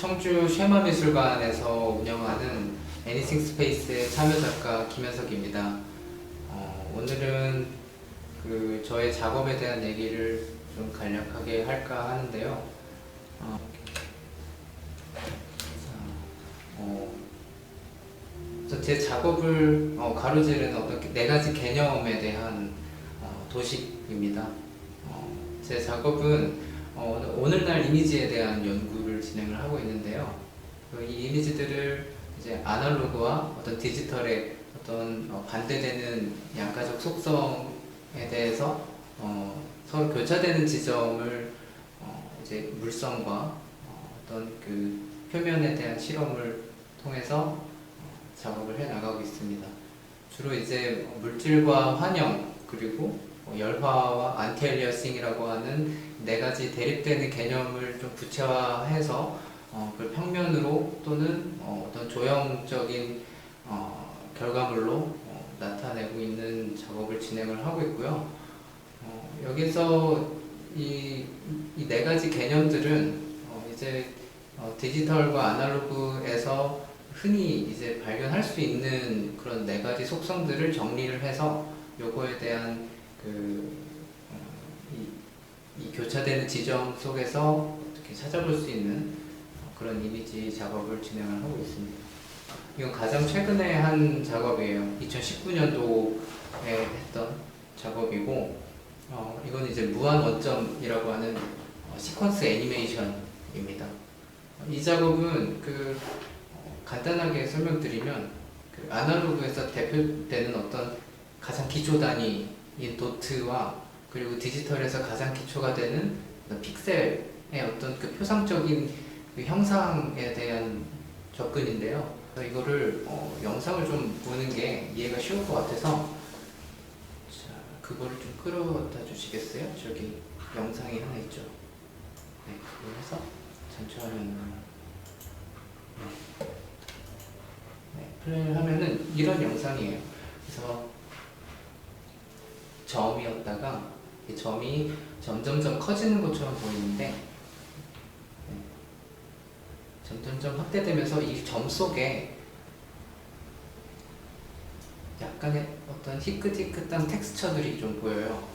청주 쉐마미술관에서 운영하는 애니싱 스페이스의 참여작가 김현석입니다. 오늘은 저의 작업에 대한 얘기를 좀 간략하게 할까 하는데요. 제 작업을 가로지르는 어떤 네 가지 개념에 대한 도식입니다. 제 작업은 오늘날 이미지에 대한 연구를 진행을 하고 있는데요. 이 이미지들을 이제 아날로그와 어떤 디지털의 어떤 반대되는 양가적 속성에 대해서 서로 교차되는 지점을 이제 물성과 어떤 그 표면에 대한 실험을 통해서 작업을 해 나가고 있습니다. 주로 이제 물질과 환영 그리고 열화와 안티엘리어싱이라고 하는 네 가지 대립되는 개념을 좀 구체화해서 그 평면으로 또는 어떤 조형적인 결과물로 나타내고 있는 작업을 진행을 하고 있고요. 여기서 이 네 가지 개념들은 이제 디지털과 아날로그에서 흔히 이제 발견할 수 있는 그런 네 가지 속성들을 정리를 해서 요거에 대한 이 교차되는 지점 속에서 어떻게 찾아볼 수 있는 그런 이미지 작업을 진행을 하고 있습니다. 이건 가장 최근에 한 작업이에요. 2019년도에 했던 작업이고, 이건 이제 무한 원점이라고 하는 시퀀스 애니메이션입니다. 이 작업은 간단하게 설명드리면 아날로그에서 대표되는 어떤 가장 기초 단위인 도트와 그리고 디지털에서 가장 기초가 되는 픽셀의 어떤 그 표상적인 그 형상에 대한 접근인데요. 그래서 이거를 영상을 좀 보는 게 이해가 쉬울 것 같아서 그거를 좀 끌어다 주시겠어요? 저기 영상이 하나 있죠. 네, 그걸 해서 전체 화면으로 플레이를 하면은 이런 영상이에요. 그래서 점이었다가 이 점이 점점점 커지는 것처럼 보이는데 점점점 확대되면서 이 점 속에 약간의 어떤 희끗희끗한 텍스처들이 좀 보여요.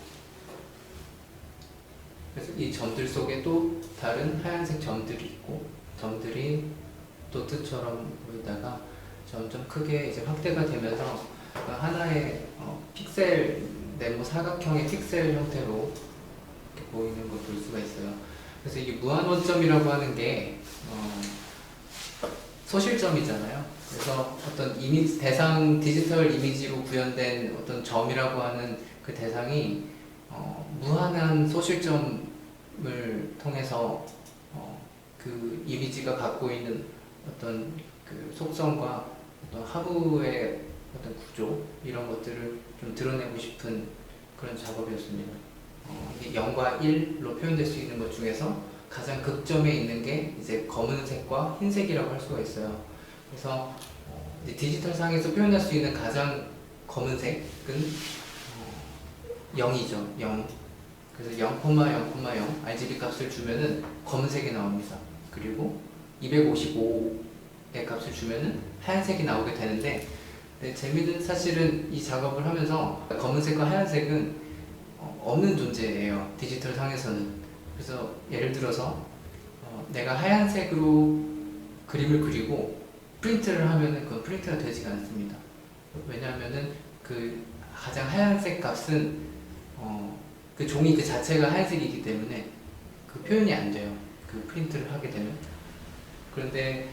그래서 이 점들 속에 또 다른 하얀색 점들이 있고 점들이 도트처럼 보이다가 점점 크게 이제 확대가 되면서 하나의 픽셀 네모 사각형의 픽셀 형태로 이렇게 보이는 걸 볼 수가 있어요. 그래서 이게 무한원점이라고 하는 게 소실점이잖아요. 그래서 어떤 대상 디지털 이미지로 구현된 어떤 점이라고 하는 그 대상이 무한한 소실점을 통해서 그 이미지가 갖고 있는 어떤 그 속성과 어떤 하부의 어떤 구조 이런 것들을 좀 드러내고 싶은 그런 작업이었습니다. 이게 0과 1로 표현될 수 있는 것 중에서 가장 극점에 있는 게 이제 검은색과 흰색이라고 할 수가 있어요. 그래서 이제 디지털 상에서 표현할 수 있는 가장 검은색은 0이죠. 0. 그래서 0,0,0 RGB 값을 주면은 검은색이 나옵니다. 그리고 255의 값을 주면은 하얀색이 나오게 되는데, 재미는 사실은 이 작업을 하면서 검은색과 하얀색은 없는 존재예요. 디지털 상에서는. 그래서 예를 들어서 내가 하얀색으로 그림을 그리고 프린트를 하면은 그건 프린트가 되지가 않습니다. 왜냐하면은 그 가장 하얀색 값은 그 종이 그 자체가 하얀색이기 때문에 그 표현이 안 돼요. 그 프린트를 하게 되면. 그런데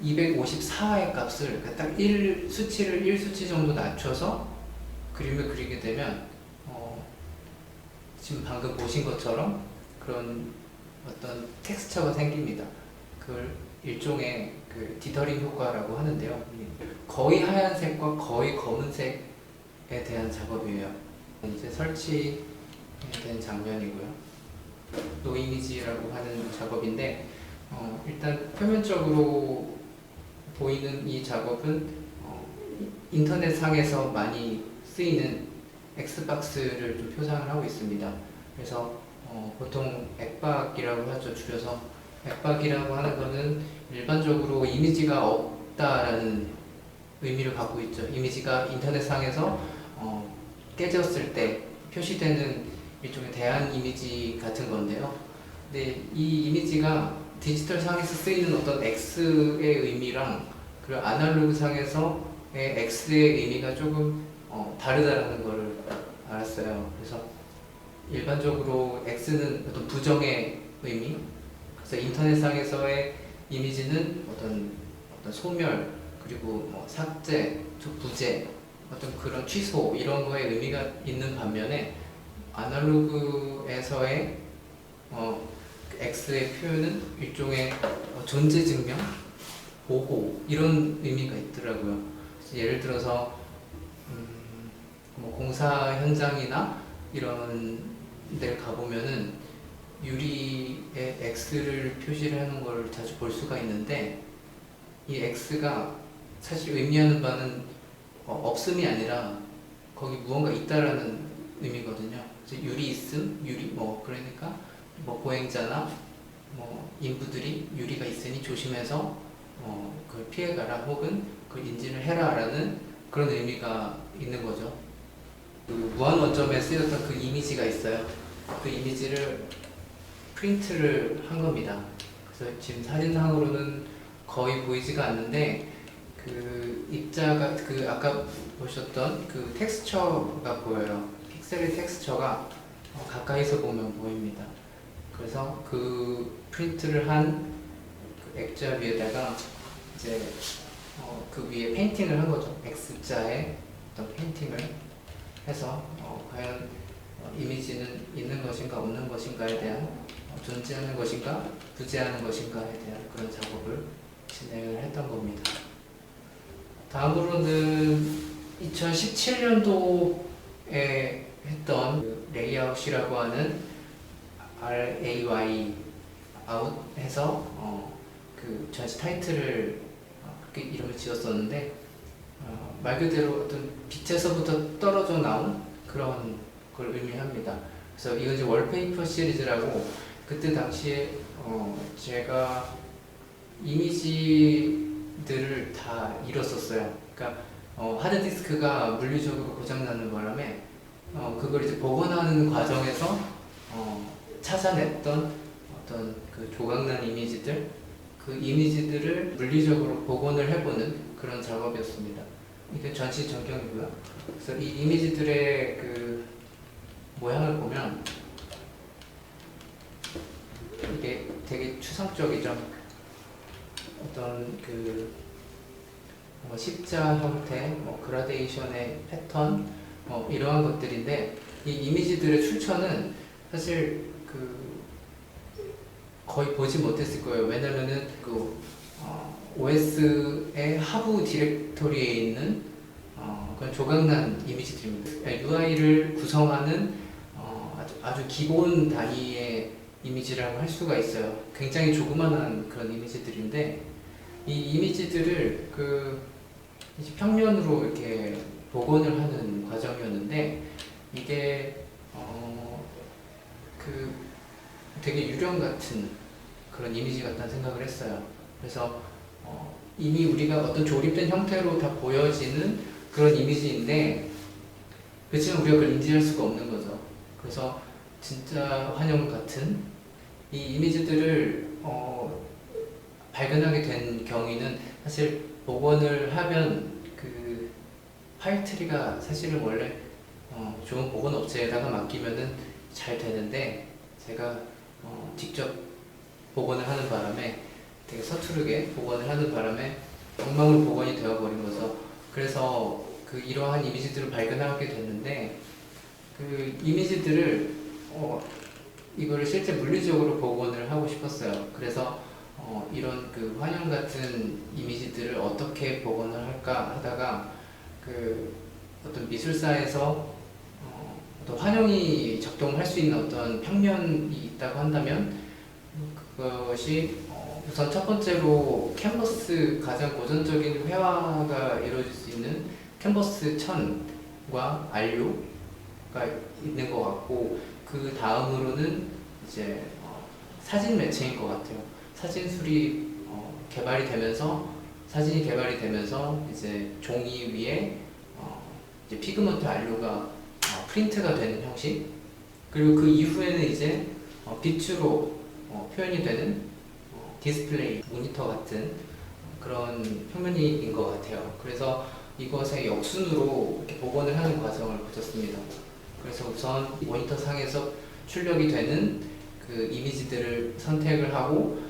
254의 값을 딱 수치를 1수치 정도 낮춰서 그림을 그리게 되면 지금 방금 보신 것처럼 그런 어떤 텍스처가 생깁니다. 그걸 일종의 그 디터링 효과라고 하는데요. 거의 하얀색과 거의 검은색에 대한 작업이에요. 이제 설치된 장면이고요. 노이미지라고 하는 작업인데 일단 표면적으로 보이는 이 작업은 인터넷 상에서 많이 쓰이는 엑스박스를 좀 표상을 하고 있습니다. 그래서 보통 엑박이라고 하죠. 줄여서 액박이라고 하는 거는 일반적으로 이미지가 없다라는 의미를 갖고 있죠. 이미지가 인터넷상에서 깨졌을 때 표시되는 일종의 대안 이미지 같은 건데요. 근데 이 이미지가 디지털 상에서 쓰이는 어떤 X의 의미랑 그리고 아날로그 상에서의 X의 의미가 조금 다르다라는 걸 알았어요. 그래서 일반적으로 X는 어떤 부정의 의미, 그래서 인터넷상에서의 이미지는 어떤 소멸, 그리고 뭐 삭제, 부재, 어떤 그런 취소 이런 거에 의미가 있는 반면에 아날로그에서의 X의 표현은 일종의 존재 증명, 보호 이런 의미가 있더라고요. 예를 들어서 뭐 공사 현장이나 이런 데를 가보면은 유리에 X를 표시를 하는 걸 자주 볼 수가 있는데 이 X가 사실 의미하는 바는 없음이 아니라 거기 무언가 있다라는 의미거든요. 그래서 유리 있음, 유리 뭐 그러니까 뭐 보행자나 뭐 인부들이 유리가 있으니 조심해서 그걸 피해가라 혹은 그걸 인지를 해라라는 그런 의미가 있는 거죠. 그 무한 원점에 쓰였던 그 이미지가 있어요. 그 이미지를 프린트를 한 겁니다. 그래서 지금 사진상으로는 거의 보이지가 않는데 그 입자가 그 아까 보셨던 그 텍스처가 보여요. 픽셀의 텍스처가 가까이서 보면 보입니다. 그래서 그 프린트를 한 그 액자 위에다가 이제 그 위에 페인팅을 한 거죠. X자에 어떤 페인팅을 해서 과연 이미지는 있는 것인가 없는 것인가에 대한 존재하는 것인가 부재하는 것인가에 대한 그런 작업을 진행을 했던 겁니다. 다음으로는 2017년도에 했던 그 레이아웃이라고 하는 RAY 아웃 해서 그 전시 타이틀을 그렇게 이름을 지었었는데 말 그대로 어떤 빛에서부터 떨어져 나온 그런 걸 의미합니다. 그래서 이건 이제 월페이퍼 시리즈라고 그때 당시에 제가 이미지들을 다 잃었었어요. 그러니까 하드디스크가 물리적으로 고장나는 바람에 그걸 이제 복원하는 과정에서 찾아냈던 어떤 그 조각난 이미지들, 그 이미지들을 물리적으로 복원을 해보는 그런 작업이었습니다. 이게 전시 전경이고요. 그래서 이 이미지들의 그 모양을 보면 이게 되게 추상적이죠. 어떤 그 십자 형태, 그라데이션의 패턴, 이러한 것들인데 이 이미지들의 출처는 사실 그 거의 보지 못했을 거예요. 왜냐면은 그 OS의 하부 디렉토리에 있는 그런 조각난 이미지들입니다. UI를 구성하는 아주 기본 단위의 이미지라고 할 수가 있어요. 굉장히 조그만한 그런 이미지들인데 이 이미지들을 그 평면으로 이렇게 복원을 하는 과정이었는데 이게 그 되게 유령 같은 그런 이미지 같다는 생각을 했어요. 그래서 이미 우리가 어떤 조립된 형태로 다 보여지는 그런 이미지인데 그렇지만 우리가 그걸 인지할 수가 없는 거죠. 그래서 진짜 환영 같은 이 이미지들을 발견하게 된 경위는 사실 복원을 하면 그 파일 트리가 사실은 원래 좋은 복원 업체에다가 맡기면은 잘 되는데 제가 직접 복원을 하는 바람에 되게 서투르게 복원을 하는 바람에 엉망으로 복원이 되어버린 거죠. 그래서 그 이러한 이미지들을 발견하게 됐는데 그 이미지들을 이거를 실제 물리적으로 복원을 하고 싶었어요. 그래서 이런 그 환영 같은 이미지들을 어떻게 복원을 할까 하다가 그 어떤 미술사에서 어떤 환영이 작동할 수 있는 어떤 평면이 있다고 한다면 그것이 우선 첫 번째로 캔버스 가장 고전적인 회화가 이루어질 수 있는 캔버스 천과 안료가 있는 것 같고 그 다음으로는 이제 사진 매체인 것 같아요. 사진술이 개발이 되면서 사진이 개발이 되면서 이제 종이 위에 이제 피그먼트 안료가 프린트가 되는 형식, 그리고 그 이후에는 이제 빛으로 표현이 되는 디스플레이 모니터 같은 그런 표면인 것 같아요. 그래서 이것의 역순으로 이렇게 복원을 하는 과정을 거쳤습니다. 그래서 우선 모니터 상에서 출력이 되는 그 이미지들을 선택을 하고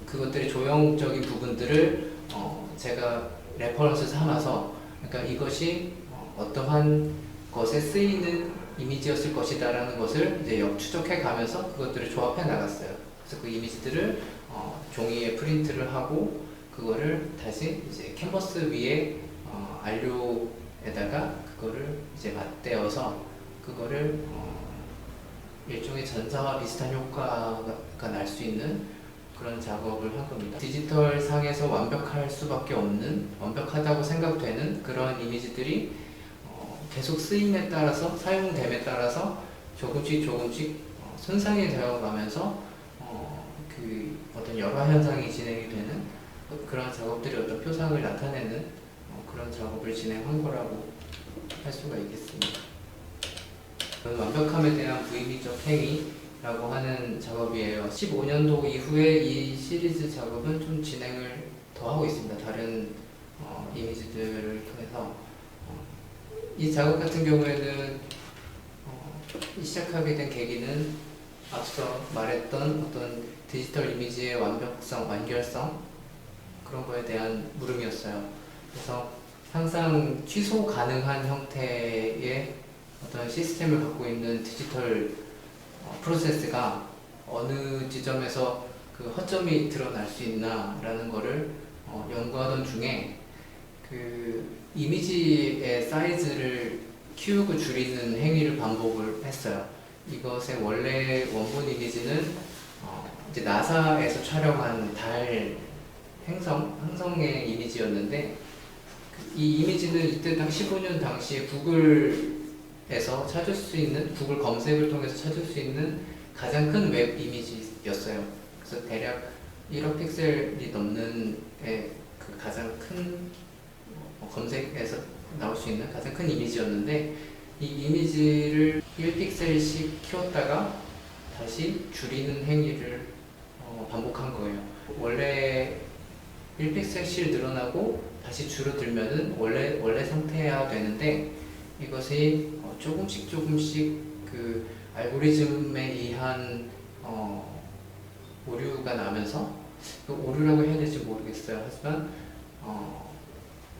그것들의 조형적인 부분들을 제가 레퍼런스 삼아서, 그러니까 이것이 어떠한 것에 쓰이는 이미지였을 것이다라는 것을 이제 추적해 가면서 그것들을 조합해 나갔어요. 그래서 그 이미지들을 종이에 프린트를 하고 그거를 다시 이제 캔버스 위에 안료에다가 그거를 이제 맞대어서 그거를 일종의 전자와 비슷한 효과가 날 수 있는 그런 작업을 한 겁니다. 디지털 상에서 완벽할 수밖에 없는, 완벽하다고 생각되는 그런 이미지들이 계속 쓰임에 따라서, 사용됨에 따라서 조금씩 손상이 되어 가면서 그 어떤 열화 현상이 진행이 되는 그런 작업들이 어떤 표상을 나타내는 그런 작업을 진행한 거라고 할 수가 있겠습니다. 완벽함에 대한 부임의적 행위라고 하는 작업이에요. 15년도 이후에 이 시리즈 작업은 좀 진행을 더 하고 있습니다. 다른 이미지들을 통해서. 이 작업 같은 경우에는 시작하게 된 계기는 앞서 말했던 어떤 디지털 이미지의 완벽성, 완결성, 그런 거에 대한 물음이었어요. 그래서 항상 취소 가능한 형태의 어떤 시스템을 갖고 있는 디지털 프로세스가 어느 지점에서 그 허점이 드러날 수 있나라는 거를 연구하던 중에 그 이미지의 사이즈를 키우고 줄이는 행위를 반복을 했어요. 이것의 원래 원본 이미지는 이제 나사에서 촬영한 달 행성의 이미지였는데, 이 이미지는 이때 당 15년 당시에 구글에서 찾을 수 있는, 구글 검색을 통해서 찾을 수 있는 가장 큰 웹 이미지였어요. 그래서 대략 1억 픽셀이 넘는 그 가장 큰 검색에서 나올 수 있는 가장 큰 이미지였는데, 이 이미지를 1픽셀씩 키웠다가 다시 줄이는 행위를 반복한 거예요. 원래 1픽셀씩 늘어나고 다시 줄어들면은 원래 상태야 되는데, 이것이 조금씩 그 알고리즘에 의한 오류가 나면서, 그 오류라고 해야 될지 모르겠어요. 하지만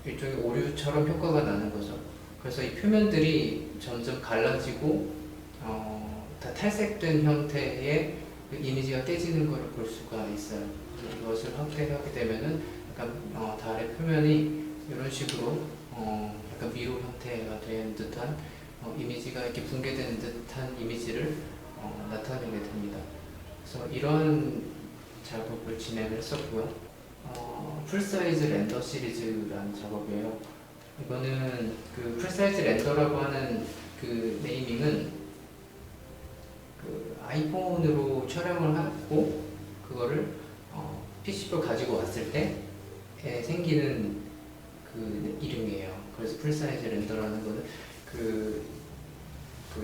일종의 오류처럼 효과가 나는 거죠. 그래서 이 표면들이 점점 갈라지고 다 탈색된 형태의 그 이미지가 깨지는 것을 볼 수가 있어요. 이것을 확대하게 되면은 약간 달의 표면이 이런 식으로 약간 미로 형태가 된 듯한 이미지가 이렇게 붕괴되는 듯한 이미지를 나타내게 됩니다. 그래서 이런 작업을 진행을 했었고요. 풀사이즈 렌더 시리즈라는 작업이에요. 이거는 그 풀사이즈 렌더라고 하는 그 네이밍은 그 아이폰으로 촬영을 하고 그거를 PC로 가지고 왔을 때 생기는 그 이름이에요. 그래서 풀사이즈 렌더라는 거는 그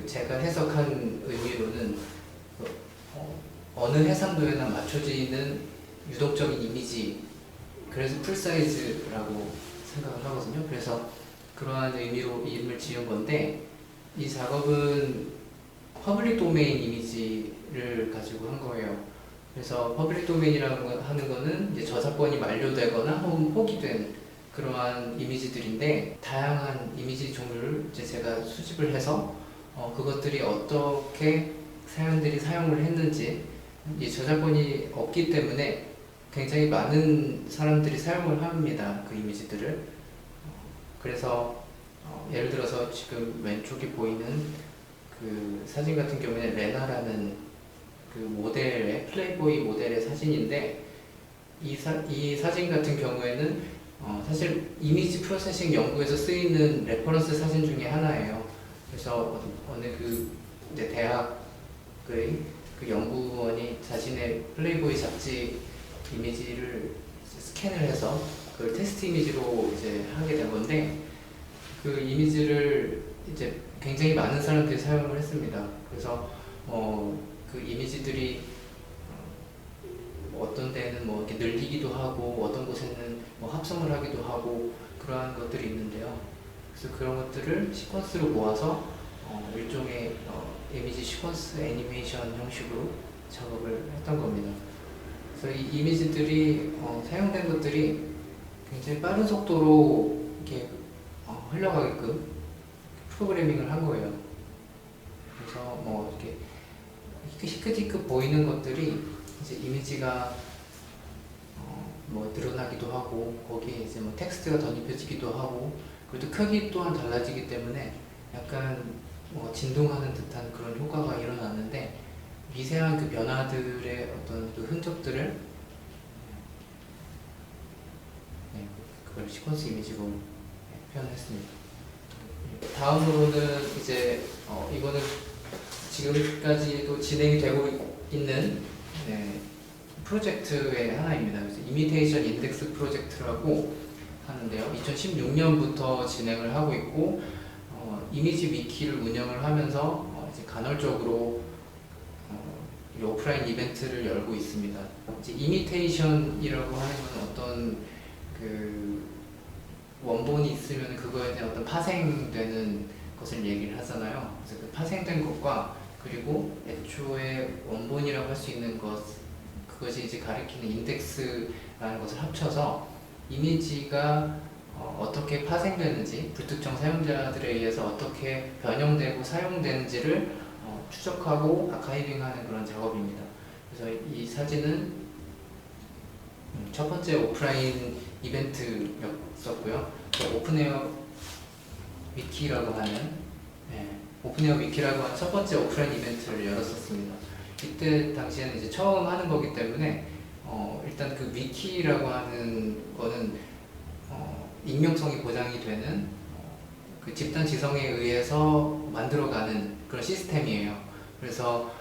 제가 해석한 의미로는 어느 해상도에나 맞춰지는 유동적인 이미지, 그래서 풀사이즈라고 생각을 하거든요. 그래서 그러한 의미로 이름을 지은 건데, 이 작업은 퍼블릭 도메인 이미지를 가지고 한 거예요. 그래서 퍼블릭 도메인이라고 하는 거는 이제 저작권이 만료되거나 혹은 포기된 그러한 이미지들인데, 다양한 이미지 종류를 이제 제가 수집을 해서 그것들이 어떻게 사람들이 사용을 했는지, 이 저작권이 없기 때문에 굉장히 많은 사람들이 사용을 합니다. 그 이미지들을. 그래서 예를 들어서 지금 왼쪽에 보이는 그 사진 같은 경우에는 레나라는 그 모델의, 플레이보이 모델의 사진인데, 이 사진 같은 경우에는 사실 이미지 프로세싱 연구에서 쓰이는 레퍼런스 사진 중에 하나예요. 그래서 어느 그 대학의 그 연구원이 자신의 플레이보이 잡지 이미지를 스캔을 해서 그걸 테스트 이미지로 이제 하게 된 건데, 그 이미지를 이제 굉장히 많은 사람들이 사용을 했습니다. 그래서 그 이미지들이 어떤 데는 뭐 이렇게 늘리기도 하고 어떤 곳에는 뭐 합성을 하기도 하고 그러한 것들이 있는데요. 그래서 그런 것들을 시퀀스로 모아서 일종의 이미지 시퀀스 애니메이션 형식으로 작업을 했던 겁니다. 그래서 이 이미지들이 사용된 것들이 굉장히 빠른 속도로 이렇게 흘러가게끔 프로그래밍을 한 거예요. 그래서 뭐 이렇게 희끗희끗 보이는 것들이 이제 이미지가 뭐 늘어나기도 하고 거기에 이제 뭐 텍스트가 덧입혀지기도 하고, 그래도 크기 또한 달라지기 때문에 약간 진동하는 듯한 그런 효과가 일어나는데, 미세한 그 변화들의 어떤 그 흔적들을 그걸 시퀀스 이미지로 표현했습니다. 다음으로는 이제 이거는 지금까지도 진행이 되고 있는 프로젝트의 하나입니다. 그래서 이미테이션 인덱스 프로젝트라고 하는데요. 2016년부터 진행을 하고 있고, 이미지 위키를 운영을 하면서 이제 간헐적으로 이 오프라인 이벤트를 열고 있습니다. 이제 이미테이션이라고 하는 건 어떤 그 원본이 있으면 그거에 대한 어떤 파생되는 것을 얘기를 하잖아요. 그래서 그 파생된 것과 그리고 애초에 원본이라고 할 수 있는 것, 그것이 이제 가리키는 인덱스라는 것을 합쳐서 이미지가 어떻게 파생되는지, 불특정 사용자들에 의해서 어떻게 변형되고 사용되는지를 추적하고 아카이빙하는 그런 작업입니다. 그래서 이 사진은 첫 번째 오프라인 이벤트였었고요. 오픈에어 위키라고 하는 오픈에어 위키라고 하는 첫 번째 오프라인 이벤트를 열었었습니다. 이때 당시에는 이제 처음 하는 거기 때문에 일단 그 위키라고 하는 거는 익명성이 보장이 되는 그 집단 지성에 의해서 만들어가는 그런 시스템이에요. 그래서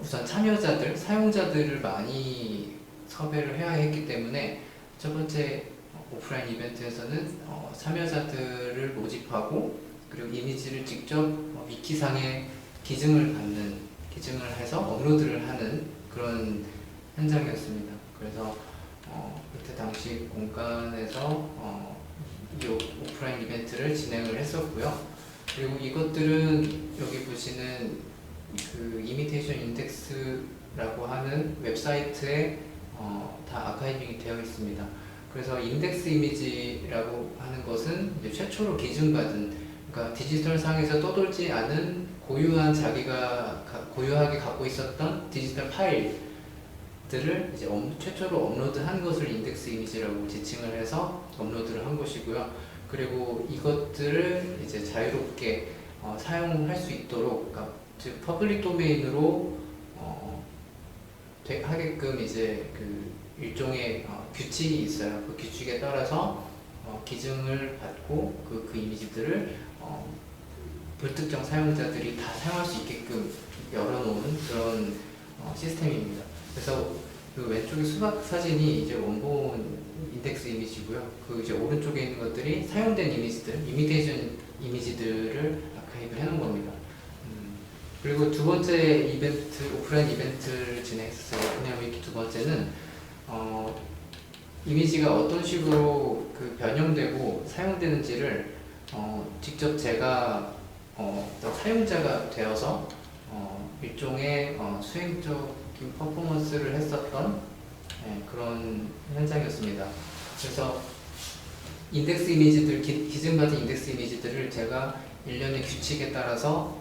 우선 참여자들, 사용자들을 많이 섭외를 해야 했기 때문에 첫 번째 오프라인 이벤트에서는 참여자들을 모집하고, 그리고 이미지를 직접 위키상에 기증을 해서 업로드를 하는 그런 현장이었습니다. 그래서 그때 당시 공간에서 이 오프라인 이벤트를 진행을 했었고요. 그리고 이것들은 여기 보시는 그 이미테이션 인덱스라고 하는 웹사이트에 다 아카이빙이 되어 있습니다. 그래서 인덱스 이미지라고 하는 것은 이제 최초로 기증받은, 그러니까 디지털 상에서 떠돌지 않은 자기가 고유하게 갖고 있었던 디지털 파일들을 이제 최초로 업로드한 것을 인덱스 이미지라고 지칭을 해서 업로드를 한 것이고요. 그리고 이것들을 이제 자유롭게 사용할 수 있도록, 그러니까 즉 퍼블릭 도메인으로 하게끔 이제 그 일종의 규칙이 있어요. 그 규칙에 따라서 기증을 받고 그 이미지들을 불특정 사용자들이 다 사용할 수 있게끔 열어놓은 그런 시스템입니다. 그래서 그 왼쪽에 수박 사진이 이제 원본 인덱스 이미지고요. 그 이제 오른쪽에 있는 것들이 사용된 이미지들, 이미테이션 이미지들을 아카이브 해놓은 겁니다. 그리고 두 번째 이벤트, 오프라인 이벤트를 진행했었어요. 오픈에어 위키 두 번째는 이미지가 어떤 식으로 그 변형되고 사용되는지를 직접 제가 어떤 사용자가 되어서 일종의 수행적인 퍼포먼스를 했었던 그런 현장이었습니다. 그래서 인덱스 이미지들, 기증받은 인덱스 이미지들을 제가 일련의 규칙에 따라서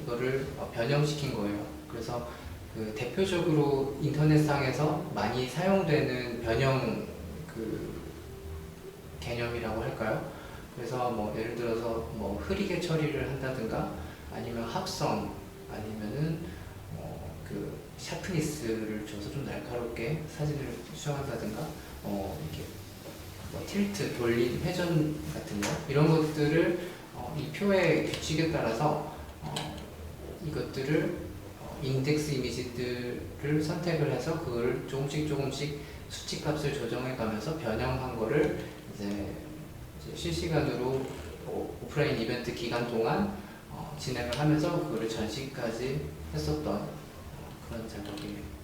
이거를 변형시킨 거예요. 그래서 그 대표적으로 인터넷상에서 많이 사용되는 변형 그 개념이라고 할까요? 그래서 뭐 예를 들어서 뭐 흐리게 처리를 한다든가, 아니면 합성, 아니면은 그 샤프니스를 줘서 좀 날카롭게 사진을 수정한다든가, 이렇게 뭐 틸트, 돌림, 회전 같은 거, 이런 것들을 이 표의 규칙에 따라서 이것들을 인덱스 이미지들을 선택을 해서 그걸 조금씩 수치값을 조정해 가면서 변형한 거를 이제 실시간으로 오프라인 이벤트 기간 동안 진행을 하면서 그거를 전시까지 했었던 그런 작업이에요.